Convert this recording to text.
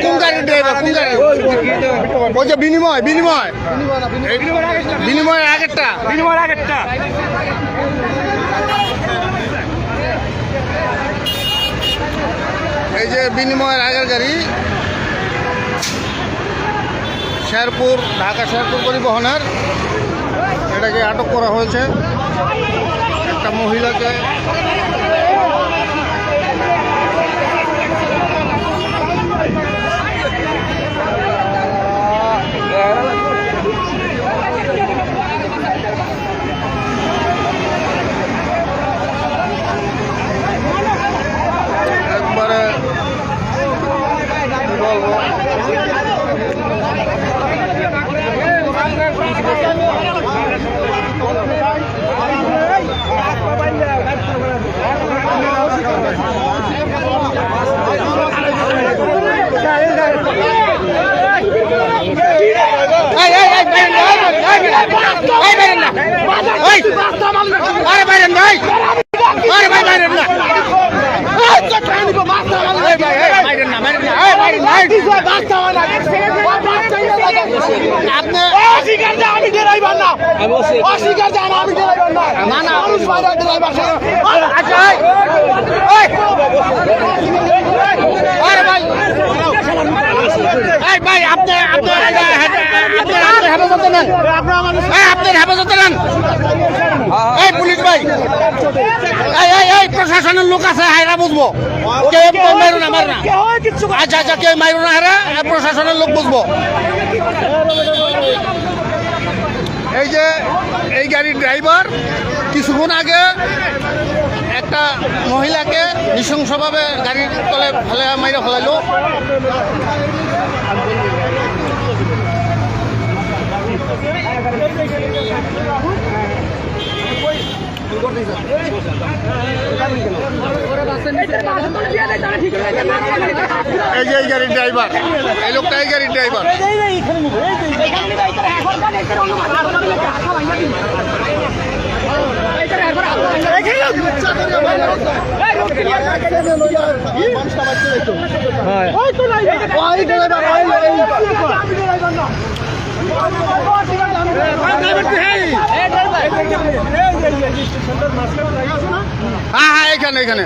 কোন গাড়ির ড্রাইভার? কোন গাড়ি? ওই যে বিনিময় বিনিময় বিনিময়ের আগেরটা। এই যে বিনিময়ের আগের গাড়ি শেরপুর, ঢাকা শেরপুর পরিবহনের, এটাকে আটক করা হয়েছে। একটা মহিলাকে একবারে কি বলবো, পুলিশ ভাই, প্রশাসনের লোক আছে, হায়রা বুঝবো। কেউ মারো না, মার না। আচ্ছা আচ্ছা, কেউ মারো না, হায়রা প্রশাসনের লোক বুঝবো। এই যে এই গাড়ির ড্রাইভার কিছুক্ষণ আগে একটা মহিলাকে নৃশংসভাবে গাড়ির তলে ফেলে মাইরে ফেলাইলো। এই যে এই গাড়ির ড্রাইভার, এই লোকটা এই গাড়ির ড্রাইভার। হ্যাঁ হ্যাঁ, এখানে এখানে